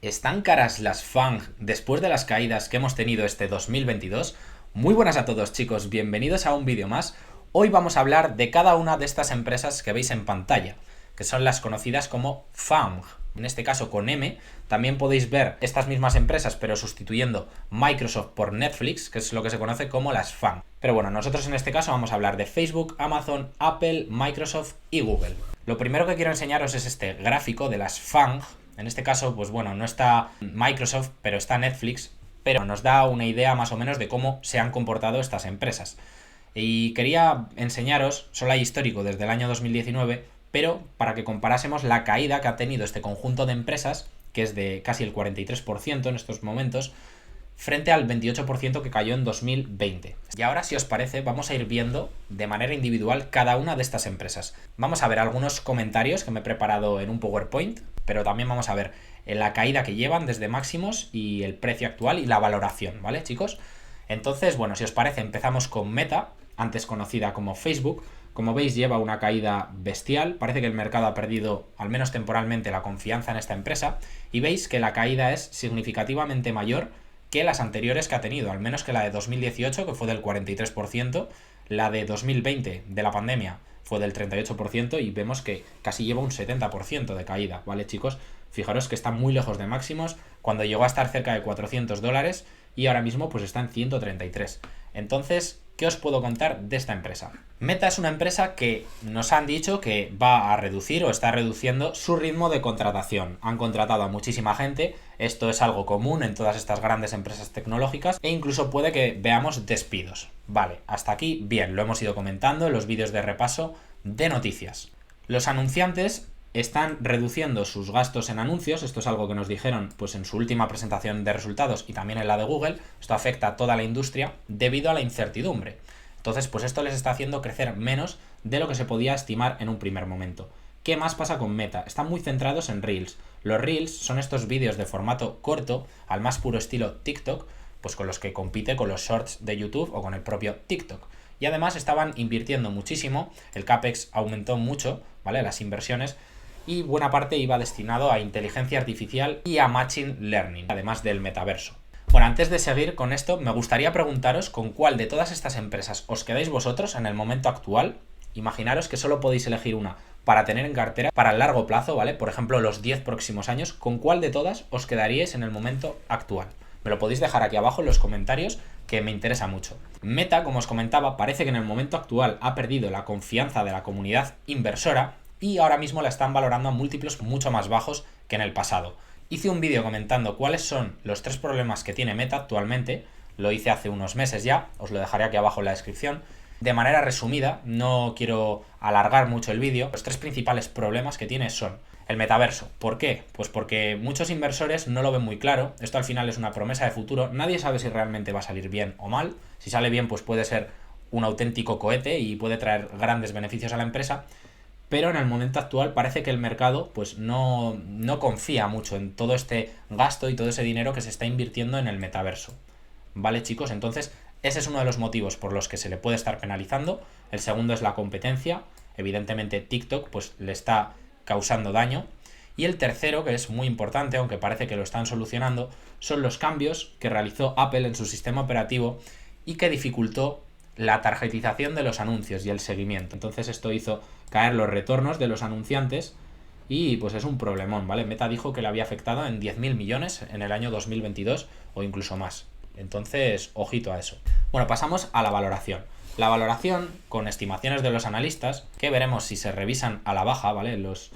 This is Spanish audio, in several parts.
¿Están caras las FANG después de las caídas que hemos tenido este 2022? Muy buenas a todos, chicos, bienvenidos a un vídeo más. Hoy vamos a hablar de cada una de estas empresas que veis en pantalla, que son las conocidas como FANG. En este caso con M. También podéis ver estas mismas empresas, pero sustituyendo Microsoft por Netflix, que es lo que se conoce como las FANG. Pero bueno, nosotros en este caso vamos a hablar de Facebook, Amazon, Apple, Microsoft y Google. Lo primero que quiero enseñaros es este gráfico de las FANG. En este caso, pues bueno, no está Microsoft, pero está Netflix, pero nos da una idea más o menos de cómo se han comportado estas empresas. Y quería enseñaros, solo hay histórico desde el año 2019, pero para que comparásemos la caída que ha tenido este conjunto de empresas, que es de casi el 43% en estos momentos, frente al 28% que cayó en 2020. Y ahora, si os parece, vamos a ir viendo de manera individual cada una de estas empresas. Vamos a ver algunos comentarios que me he preparado en un PowerPoint, pero también vamos a ver la caída que llevan desde máximos y el precio actual y la valoración, ¿vale, chicos? Entonces, bueno, si os parece, empezamos con Meta, antes conocida como Facebook. Como veis, lleva una caída bestial, parece que el mercado ha perdido, al menos temporalmente, la confianza en esta empresa, y veis que la caída es significativamente mayor que las anteriores que ha tenido, al menos que la de 2018, que fue del 43%, la de 2020, de la pandemia, fue del 38%, y vemos que casi lleva un 70% de caída, ¿vale, chicos? Fijaros que está muy lejos de máximos, cuando llegó a estar cerca de $400, y ahora mismo pues está en 133. Entonces, ¿qué os puedo contar de esta empresa? Meta es una empresa que nos han dicho que va a reducir o está reduciendo su ritmo de contratación. Han contratado a muchísima gente, esto es algo común en todas estas grandes empresas tecnológicas, e incluso puede que veamos despidos. Vale, hasta aquí bien, lo hemos ido comentando en los vídeos de repaso de noticias. Los anunciantes están reduciendo sus gastos en anuncios, esto es algo que nos dijeron pues en su última presentación de resultados y también en la de Google. Esto afecta a toda la industria debido a la incertidumbre. Entonces, pues esto les está haciendo crecer menos de lo que se podía estimar en un primer momento. ¿Qué más pasa con Meta? Están muy centrados en Reels. Los Reels son estos vídeos de formato corto, al más puro estilo TikTok, pues con los que compite con los Shorts de YouTube o con el propio TikTok. Y además estaban invirtiendo muchísimo, el CAPEX aumentó mucho, ¿vale? Las inversiones, y buena parte iba destinado a inteligencia artificial y a machine learning, además del metaverso. Bueno, antes de seguir con esto, me gustaría preguntaros con cuál de todas estas empresas os quedáis vosotros en el momento actual. Imaginaros que solo podéis elegir una para tener en cartera para el largo plazo, ¿vale? Por ejemplo, los 10 próximos años, ¿con cuál de todas os quedaríais en el momento actual? Me lo podéis dejar aquí abajo en los comentarios, que me interesa mucho. Meta, como os comentaba, parece que en el momento actual ha perdido la confianza de la comunidad inversora y ahora mismo la están valorando a múltiplos mucho más bajos que en el pasado. Hice un vídeo comentando cuáles son los 3 problemas que tiene Meta actualmente, lo hice hace unos meses ya, os lo dejaré aquí abajo en la descripción. De manera resumida, no quiero alargar mucho el vídeo, los 3 principales problemas que tiene son el metaverso. ¿Por qué? Pues porque muchos inversores no lo ven muy claro, esto al final es una promesa de futuro, nadie sabe si realmente va a salir bien o mal. Si sale bien, pues puede ser un auténtico cohete y puede traer grandes beneficios a la empresa, pero en el momento actual parece que el mercado pues no confía mucho en todo este gasto y todo ese dinero que se está invirtiendo en el metaverso. ¿Vale, chicos? Entonces, ese es uno de los motivos por los que se le puede estar penalizando. El segundo es la competencia. Evidentemente, TikTok pues le está causando daño. Y el tercero, que es muy importante, aunque parece que lo están solucionando, son los cambios que realizó Apple en su sistema operativo y que dificultó la tarjetización de los anuncios y el seguimiento. Entonces esto hizo caer los retornos de los anunciantes y pues es un problemón, ¿vale? Meta dijo que le había afectado en 10.000 millones en el año 2022 o incluso más. Entonces, ojito a eso. Bueno, pasamos a la valoración. La valoración, con estimaciones de los analistas, que veremos si se revisan a la baja, ¿vale? En los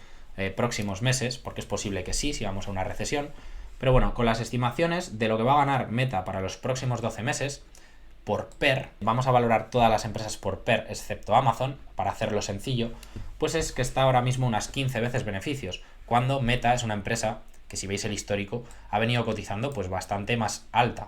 próximos meses, porque es posible que sí, si vamos a una recesión. Pero bueno, con las estimaciones de lo que va a ganar Meta para los próximos 12 meses, por PER, vamos a valorar todas las empresas por PER, excepto Amazon, para hacerlo sencillo, pues es que está ahora mismo unas 15 veces beneficios, cuando Meta es una empresa que, si veis el histórico, ha venido cotizando pues bastante más alta.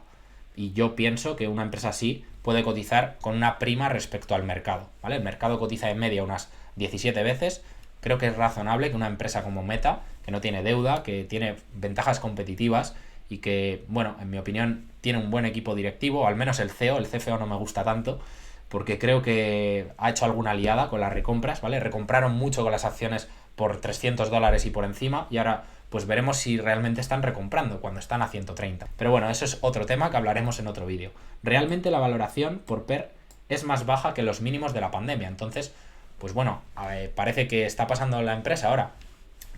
Y yo pienso que una empresa así puede cotizar con una prima respecto al mercado, ¿vale? El mercado cotiza en media unas 17 veces. Creo que es razonable que una empresa como Meta, que no tiene deuda, que tiene ventajas competitivas y que, bueno, en mi opinión, tiene un buen equipo directivo, al menos el CEO, el CFO no me gusta tanto, porque creo que ha hecho alguna liada con las recompras, ¿vale? Recompraron mucho con las acciones por $300 y por encima, y ahora pues veremos si realmente están recomprando cuando están a 130. Pero bueno, eso es otro tema que hablaremos en otro vídeo. Realmente la valoración por PER es más baja que los mínimos de la pandemia. Entonces, pues bueno, parece que está pasando la empresa ahora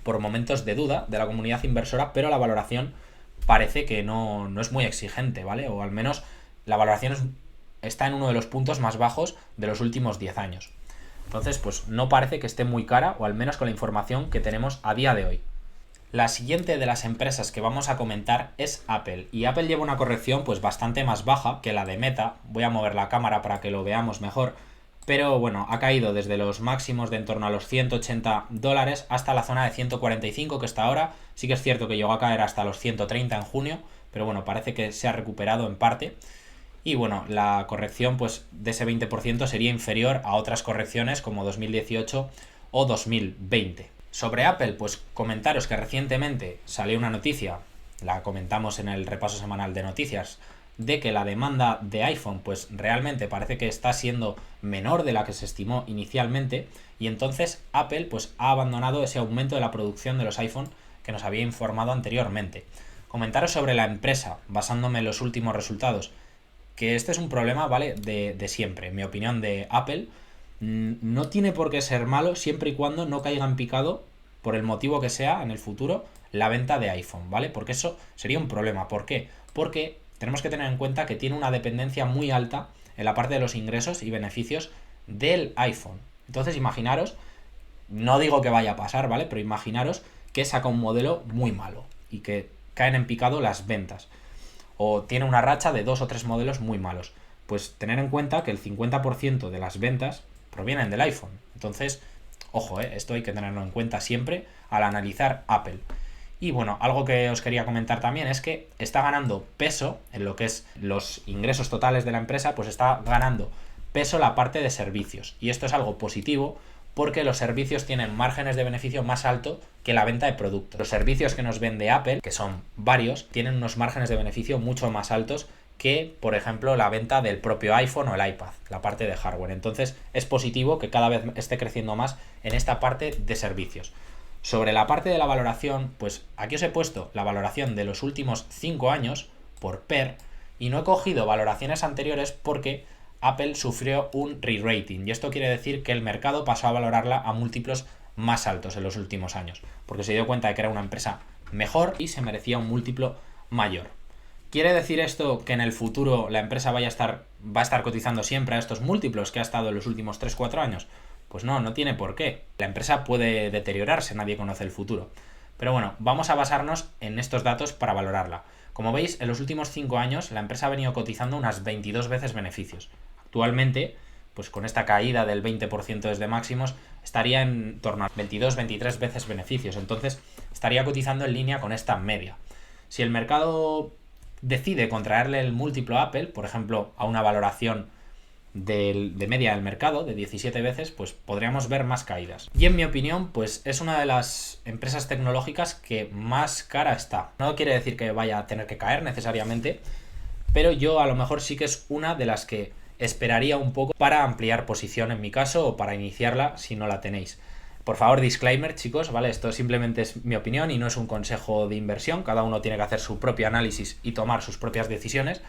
por momentos de duda de la comunidad inversora, pero la valoración parece que no es muy exigente, ¿vale? O al menos la valoración está en uno de los puntos más bajos de los últimos 10 años. Entonces, pues no parece que esté muy cara, o al menos con la información que tenemos a día de hoy. La siguiente de las empresas que vamos a comentar es Apple. Y Apple lleva una corrección pues bastante más baja que la de Meta. Voy a mover la cámara para que lo veamos mejor. Pero bueno, ha caído desde los máximos de en torno a los $180 hasta la zona de 145 que está ahora. Sí que es cierto que llegó a caer hasta los 130 en junio, pero bueno, parece que se ha recuperado en parte. Y bueno, la corrección pues de ese 20% sería inferior a otras correcciones como 2018 o 2020. Sobre Apple, pues comentaros que recientemente salió una noticia, la comentamos en el repaso semanal de noticias, de que la demanda de iPhone pues realmente parece que está siendo menor de la que se estimó inicialmente, y entonces Apple pues ha abandonado ese aumento de la producción de los iPhone que nos había informado anteriormente. Comentaros sobre la empresa, basándome en los últimos resultados, que este es un problema, ¿vale? De siempre. En mi opinión, de Apple, no tiene por qué ser malo siempre y cuando no caiga en picado, por el motivo que sea, en el futuro, la venta de iPhone, ¿vale? Porque eso sería un problema. ¿Por qué? Porque tenemos que tener en cuenta que tiene una dependencia muy alta en la parte de los ingresos y beneficios del iPhone. Entonces, imaginaros, no digo que vaya a pasar, ¿vale? Pero imaginaros que saca un modelo muy malo y que caen en picado las ventas, o tiene una racha de 2 o 3 modelos muy malos. Pues tener en cuenta que el 50% de las ventas provienen del iPhone. Entonces, ojo, esto hay que tenerlo en cuenta siempre al analizar Apple. Y bueno, algo que os quería comentar también es que está ganando peso en lo que es los ingresos totales de la empresa, pues está ganando peso la parte de servicios. Y esto es algo positivo porque los servicios tienen márgenes de beneficio más alto que la venta de productos. Los servicios que nos vende Apple, que son varios, tienen unos márgenes de beneficio mucho más altos que, por ejemplo, la venta del propio iPhone o el iPad, la parte de hardware. Entonces es positivo que cada vez esté creciendo más en esta parte de servicios. Sobre la parte de la valoración, pues aquí os he puesto la valoración de los últimos 5 años por PER, y no he cogido valoraciones anteriores porque Apple sufrió un re-rating, y esto quiere decir que el mercado pasó a valorarla a múltiplos más altos en los últimos años, porque se dio cuenta de que era una empresa mejor y se merecía un múltiplo mayor. ¿Quiere decir esto que en el futuro la empresa va a estar cotizando siempre a estos múltiplos que ha estado en los últimos 3-4 años? Pues no tiene por qué. La empresa puede deteriorarse, nadie conoce el futuro. Pero bueno, vamos a basarnos en estos datos para valorarla. Como veis, en los últimos 5 años la empresa ha venido cotizando unas 22 veces beneficios. Actualmente, pues con esta caída del 20% desde máximos, estaría en torno a 22-23 veces beneficios. Entonces, estaría cotizando en línea con esta media. Si el mercado decide contraerle el múltiplo a Apple, por ejemplo, a una valoración de media del mercado de 17 veces, pues podríamos ver más caídas. Y en mi opinión, pues es una de las empresas tecnológicas que más cara está. No quiere decir que vaya a tener que caer necesariamente, pero yo a lo mejor sí que es una de las que esperaría un poco para ampliar posición en mi caso, o para iniciarla si no la tenéis. Por favor, disclaimer, chicos, ¿vale? Esto simplemente es mi opinión y no es un consejo de inversión. Cada uno tiene que hacer su propio análisis y tomar sus propias decisiones,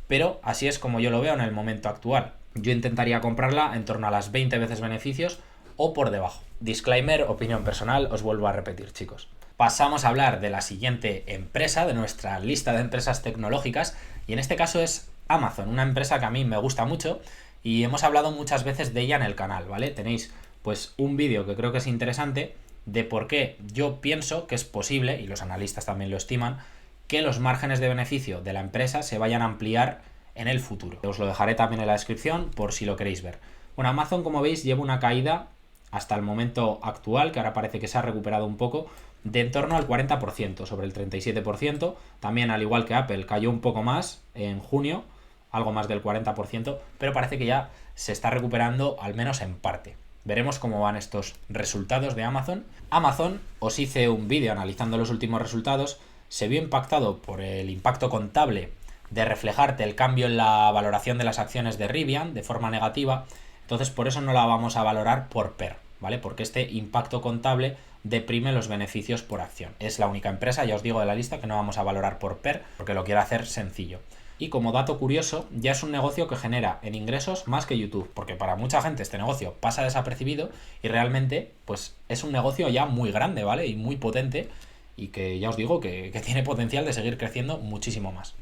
pero así es como yo lo veo en el momento actual. Yo intentaría comprarla en torno a las 20 veces beneficios o por debajo. Disclaimer, opinión personal, os vuelvo a repetir, chicos. Pasamos a hablar de la siguiente empresa de nuestra lista de empresas tecnológicas, y en este caso es Amazon, una empresa que a mí me gusta mucho y hemos hablado muchas veces de ella en el canal, ¿vale? Tenéis pues un vídeo que creo que es interesante de por qué yo pienso que es posible, y los analistas también lo estiman, que los márgenes de beneficio de la empresa se vayan a ampliar en el futuro. Os lo dejaré también en la descripción por si lo queréis ver. Bueno, Amazon, como veis, lleva una caída hasta el momento actual, que ahora parece que se ha recuperado un poco, de en torno al 40%, sobre el 37%. También, al igual que Apple, cayó un poco más en junio, algo más del 40%, pero parece que ya se está recuperando, al menos en parte. Veremos cómo van estos resultados de Amazon. Amazon, os hice un vídeo analizando los últimos resultados, se vio impactado por el impacto contable de reflejarte el cambio en la valoración de las acciones de Rivian de forma negativa. Entonces por eso no la vamos a valorar por PER, ¿vale? Porque este impacto contable deprime los beneficios por acción. Es la única empresa, ya os digo, de la lista que no vamos a valorar por PER porque lo quiero hacer sencillo. Y como dato curioso, ya es un negocio que genera en ingresos más que YouTube, porque para mucha gente este negocio pasa desapercibido y realmente pues es un negocio ya muy grande, ¿vale? Y muy potente y que ya os digo que tiene potencial de seguir creciendo muchísimo más.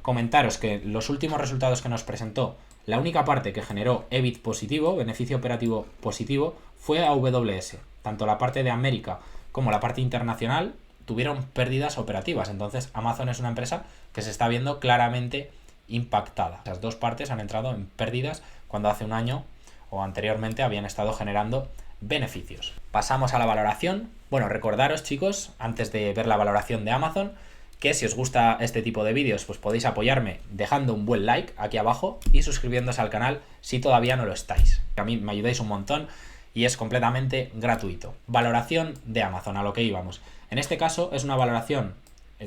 Comentaros que los últimos resultados que nos presentó, la única parte que generó EBIT positivo, beneficio operativo positivo, fue AWS. Tanto la parte de América como la parte internacional tuvieron pérdidas operativas. Entonces Amazon es una empresa que se está viendo claramente impactada. Las dos partes han entrado en pérdidas cuando hace un año o anteriormente habían estado generando beneficios. Pasamos a la valoración. Bueno, recordaros, chicos, antes de ver la valoración de Amazon, que si os gusta este tipo de vídeos, pues podéis apoyarme dejando un buen like aquí abajo y suscribiéndose al canal si todavía no lo estáis. A mí me ayudáis un montón y es completamente gratuito. Valoración de Amazon, a lo que íbamos. En este caso es una valoración,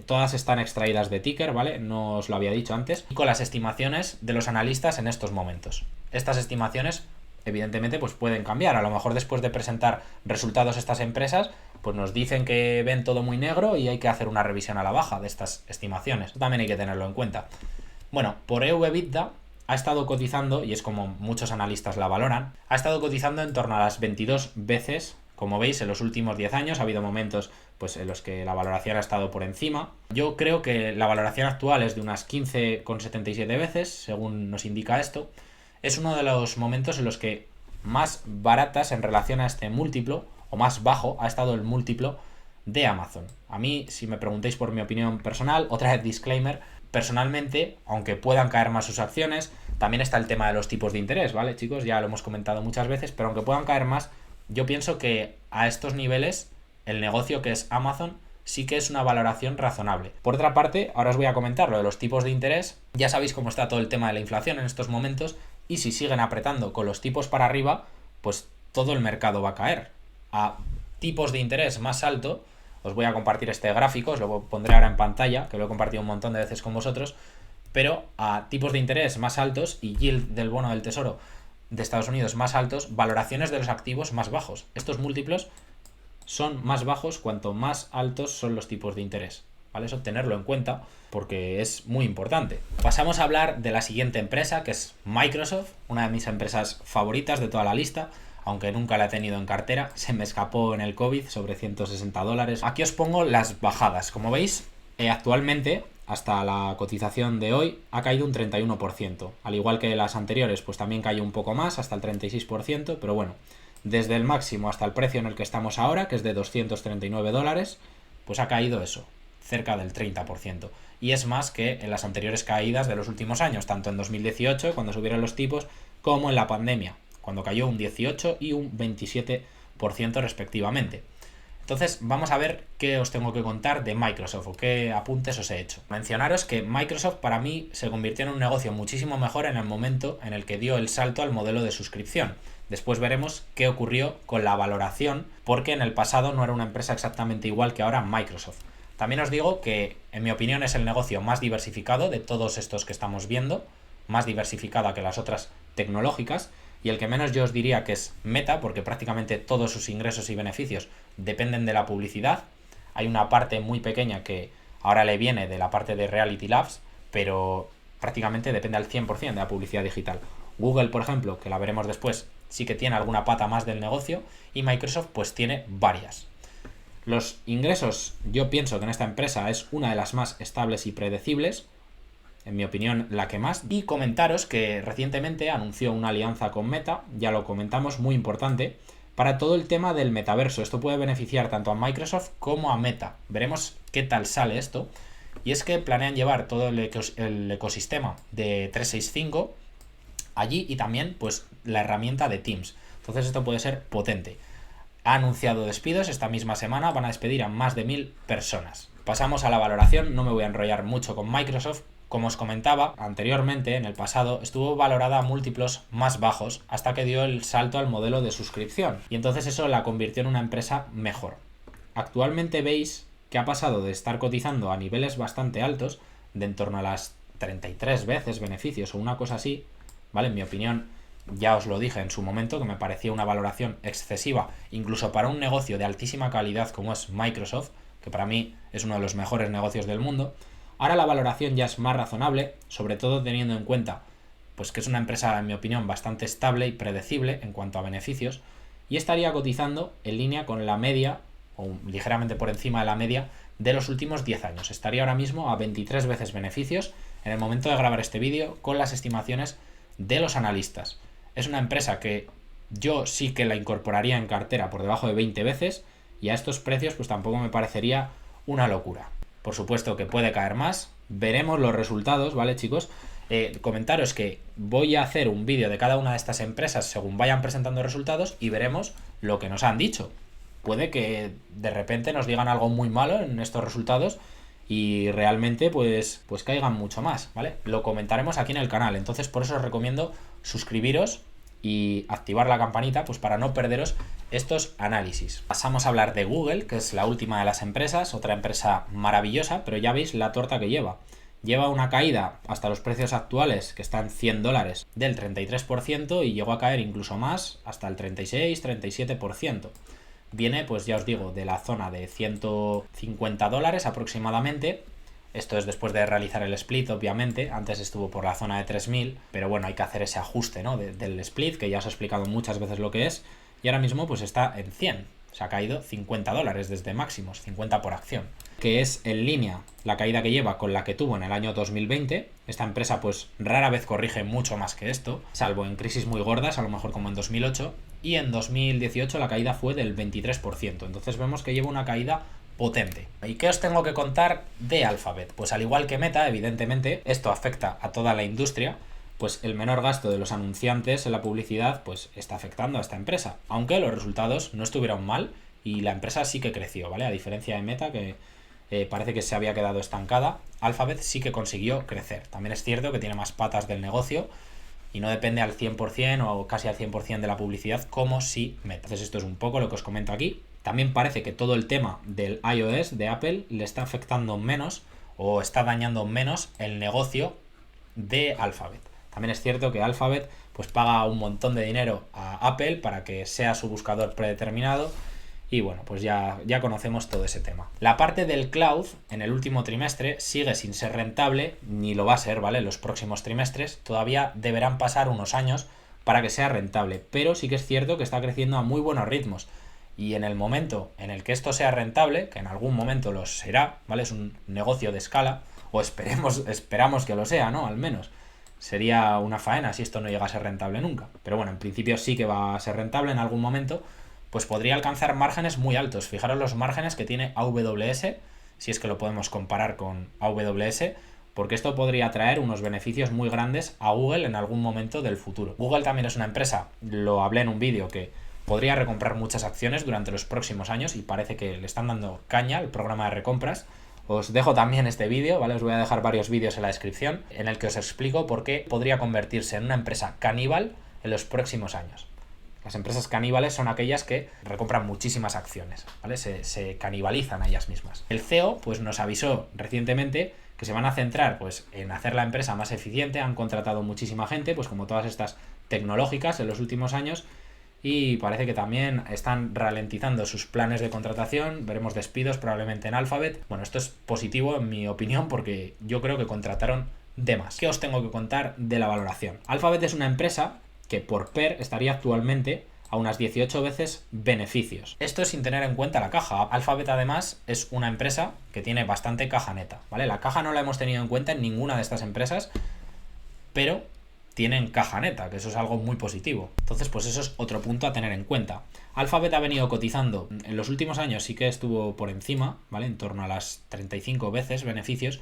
todas están extraídas de Ticker, ¿vale? No os lo había dicho antes, y con las estimaciones de los analistas en estos momentos. Estas estimaciones, evidentemente, pues pueden cambiar. A lo mejor después de presentar resultados estas empresas, pues nos dicen que ven todo muy negro y hay que hacer una revisión a la baja de estas estimaciones. Esto también hay que tenerlo en cuenta. Bueno, por EV/EBITDA ha estado cotizando, y es como muchos analistas la valoran, ha estado cotizando en torno a las 22 veces. Como veis, en los últimos 10 años ha habido momentos pues, en los que la valoración ha estado por encima. Yo creo que la valoración actual es de unas 15,77 veces, según nos indica esto. Es uno de los momentos en los que más baratas en relación a este múltiplo, o más bajo, ha estado el múltiplo de Amazon. A mí, si me preguntáis por mi opinión personal, otra vez disclaimer, personalmente, aunque puedan caer más sus acciones, también está el tema de los tipos de interés, ¿vale, chicos? Ya lo hemos comentado muchas veces, pero aunque puedan caer más, yo pienso que a estos niveles el negocio que es Amazon sí que es una valoración razonable. Por otra parte, ahora os voy a comentar lo de los tipos de interés. Ya sabéis cómo está todo el tema de la inflación en estos momentos y si siguen apretando con los tipos para arriba, pues todo el mercado va a caer. A tipos de interés más alto, os voy a compartir este gráfico, os lo pondré ahora en pantalla, que lo he compartido un montón de veces con vosotros, pero a tipos de interés más altos y yield del bono del tesoro de Estados Unidos más altos, valoraciones de los activos más bajos. Estos múltiplos son más bajos cuanto más altos son los tipos de interés, ¿vale? Eso tenerlo en cuenta porque es muy importante. Pasamos a hablar de la siguiente empresa, que es Microsoft, una de mis empresas favoritas de toda la lista, aunque nunca la he tenido en cartera, se me escapó en el COVID sobre $160. Aquí os pongo las bajadas. Como veis, actualmente, hasta la cotización de hoy, ha caído un 31%. Al igual que las anteriores, pues también cayó un poco más, hasta el 36%, pero bueno, desde el máximo hasta el precio en el que estamos ahora, que es de $239, pues ha caído eso, cerca del 30%. Y es más que en las anteriores caídas de los últimos años, tanto en 2018, cuando subieron los tipos, como en la pandemia, cuando cayó un 18 y un 27% respectivamente. Entonces vamos a ver qué os tengo que contar de Microsoft o qué apuntes os he hecho. Mencionaros que Microsoft para mí se convirtió en un negocio muchísimo mejor en el momento en el que dio el salto al modelo de suscripción. Después veremos qué ocurrió con la valoración, porque en el pasado no era una empresa exactamente igual que ahora Microsoft. También os digo que, en mi opinión, es el negocio más diversificado de todos estos que estamos viendo, más diversificada que las otras tecnológicas, y el que menos yo os diría que es Meta, porque prácticamente todos sus ingresos y beneficios dependen de la publicidad. Hay una parte muy pequeña que ahora le viene de la parte de Reality Labs, pero prácticamente depende al 100% de la publicidad digital. Google, por ejemplo, que la veremos después, sí que tiene alguna pata más del negocio, y Microsoft pues tiene varias. Los ingresos, yo pienso que en esta empresa es una de las más estables y predecibles, en mi opinión la que más, y comentaros que recientemente anunció una alianza con Meta, ya lo comentamos, muy importante, para todo el tema del metaverso. Esto puede beneficiar tanto a Microsoft como a Meta. Veremos qué tal sale esto, y es que planean llevar todo el ecosistema de 365 allí y también pues la herramienta de Teams. Entonces esto puede ser potente. Ha anunciado despidos esta misma semana, van a despedir a más de 1000 personas. Pasamos a la valoración, no me voy a enrollar mucho con Microsoft. Como os comentaba anteriormente, en el pasado estuvo valorada a múltiplos más bajos hasta que dio el salto al modelo de suscripción y entonces eso la convirtió en una empresa mejor. Actualmente veis que ha pasado de estar cotizando a niveles bastante altos, de en torno a las 33 veces beneficios o una cosa así, ¿vale? En mi opinión ya os lo dije en su momento, que me parecía una valoración excesiva, incluso para un negocio de altísima calidad como es Microsoft, que para mí es uno de los mejores negocios del mundo. Ahora la valoración ya es más razonable, sobre todo teniendo en cuenta pues que es una empresa, en mi opinión, bastante estable y predecible en cuanto a beneficios, y estaría cotizando en línea con la media, o ligeramente por encima de la media, de los últimos 10 años. Estaría ahora mismo a 23 veces beneficios en el momento de grabar este vídeo con las estimaciones de los analistas. Es una empresa que yo sí que la incorporaría en cartera por debajo de 20 veces, y a estos precios pues tampoco me parecería una locura. Por supuesto que puede caer más, veremos los resultados, ¿vale, chicos? Comentaros que voy a hacer un vídeo de cada una de estas empresas según vayan presentando resultados y veremos lo que nos han dicho. Puede que de repente nos digan algo muy malo en estos resultados y realmente pues caigan mucho más, ¿vale? Lo comentaremos aquí en el canal, entonces por eso os recomiendo suscribiros y activar la campanita pues para no perderos estos análisis. Pasamos a hablar de Google, que es la última de las empresas, otra empresa maravillosa, pero ya veis la torta que lleva. Lleva una caída hasta los precios actuales, que están $100, del 33% y llegó a caer incluso más, hasta el 36-37%. Viene, pues ya os digo, de la zona de $150 aproximadamente. Esto es después de realizar el split, obviamente. Antes estuvo por la zona de 3.000, pero bueno, hay que hacer ese ajuste, ¿no? del split, que ya os he explicado muchas veces lo que es. Y ahora mismo pues está en 100. Se ha caído $50 desde máximos, 50 por acción. Que es en línea la caída que lleva con la que tuvo en el año 2020. Esta empresa pues rara vez corrige mucho más que esto, salvo en crisis muy gordas, a lo mejor como en 2008. Y en 2018 la caída fue del 23%. Entonces vemos que lleva una caída potente. ¿Y qué os tengo que contar de Alphabet? Pues al igual que Meta, evidentemente, esto afecta a toda la industria, pues el menor gasto de los anunciantes en la publicidad pues está afectando a esta empresa. Aunque los resultados no estuvieron mal y la empresa sí que creció, ¿vale? A diferencia de Meta, que parece que se había quedado estancada, Alphabet sí que consiguió crecer. También es cierto que tiene más patas del negocio y no depende al 100% o casi al 100% de la publicidad como si Meta. Entonces esto es un poco lo que os comento aquí. También parece que todo el tema del iOS de Apple le está afectando menos o está dañando menos el negocio de Alphabet. También es cierto que Alphabet pues paga un montón de dinero a Apple para que sea su buscador predeterminado y bueno, pues ya conocemos todo ese tema. La parte del cloud en el último trimestre sigue sin ser rentable, ni lo va a ser, ¿vale? En los próximos trimestres todavía deberán pasar unos años para que sea rentable, pero sí que es cierto que está creciendo a muy buenos ritmos. Y en el momento en el que esto sea rentable, que en algún momento lo será, ¿vale? Es un negocio de escala, o esperamos que lo sea, ¿no? Al menos. Sería una faena si esto no llega a ser rentable nunca. Pero bueno, en principio sí que va a ser rentable en algún momento, pues podría alcanzar márgenes muy altos. Fijaros los márgenes que tiene AWS, si es que lo podemos comparar con AWS, porque esto podría traer unos beneficios muy grandes a Google en algún momento del futuro. Google también es una empresa, lo hablé en un vídeo, que podría recomprar muchas acciones durante los próximos años y parece que le están dando caña al programa de recompras. Os dejo también este vídeo, ¿vale? Os voy a dejar varios vídeos en la descripción en el que os explico por qué podría convertirse en una empresa caníbal en los próximos años. Las empresas caníbales son aquellas que recompran muchísimas acciones, ¿vale? Se canibalizan a ellas mismas. El CEO pues nos avisó recientemente que se van a centrar pues en hacer la empresa más eficiente. Han contratado muchísima gente, pues como todas estas tecnológicas en los últimos años, y parece que también están ralentizando sus planes de contratación. Veremos despidos probablemente en Alphabet. Bueno, esto es positivo en mi opinión porque yo creo que contrataron de más. ¿Qué os tengo que contar de la valoración? Alphabet es una empresa que por PER estaría actualmente a unas 18 veces beneficios. Esto es sin tener en cuenta la caja. Alphabet además es una empresa que tiene bastante caja neta, ¿vale? La caja no la hemos tenido en cuenta en ninguna de estas empresas, pero tienen caja neta, que eso es algo muy positivo. Entonces, pues eso es otro punto a tener en cuenta. Alphabet ha venido cotizando, en los últimos años sí que estuvo por encima, ¿vale? En torno a las 35 veces beneficios,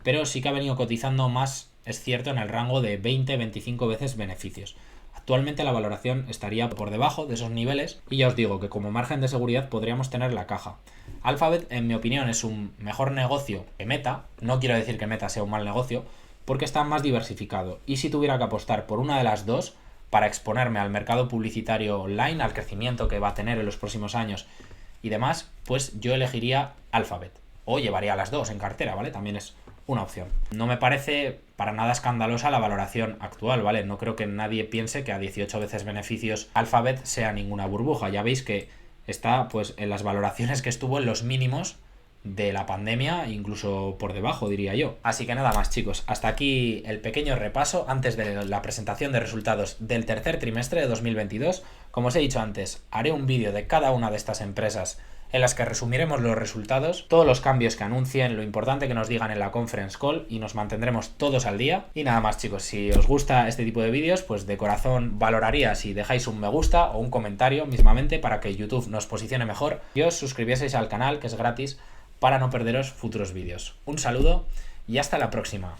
pero sí que ha venido cotizando más, es cierto, en el rango de 20-25 veces beneficios. Actualmente la valoración estaría por debajo de esos niveles y ya os digo que como margen de seguridad podríamos tener la caja. Alphabet, en mi opinión, es un mejor negocio que Meta. No quiero decir que Meta sea un mal negocio, porque está más diversificado. Y si tuviera que apostar por una de las dos para exponerme al mercado publicitario online, al crecimiento que va a tener en los próximos años y demás, pues yo elegiría Alphabet. O llevaría las dos en cartera, ¿vale? También es una opción. No me parece para nada escandalosa la valoración actual, ¿vale? No creo que nadie piense que a 18 veces beneficios Alphabet sea ninguna burbuja. Ya veis que está pues en las valoraciones que estuvo en los mínimos de la pandemia, incluso por debajo, diría yo. Así que nada más, chicos, hasta aquí el pequeño repaso antes de la presentación de resultados del tercer trimestre de 2022. Como os he dicho antes, haré un vídeo de cada una de estas empresas en las que resumiremos los resultados, todos los cambios que anuncien, lo importante que nos digan en la conference call, y nos mantendremos todos al día. Y nada más, chicos, si os gusta este tipo de vídeos, pues de corazón valoraría si dejáis un me gusta o un comentario mismamente para que YouTube nos posicione mejor y os suscribieseis al canal, que es gratis, para no perderos futuros vídeos. Un saludo y hasta la próxima.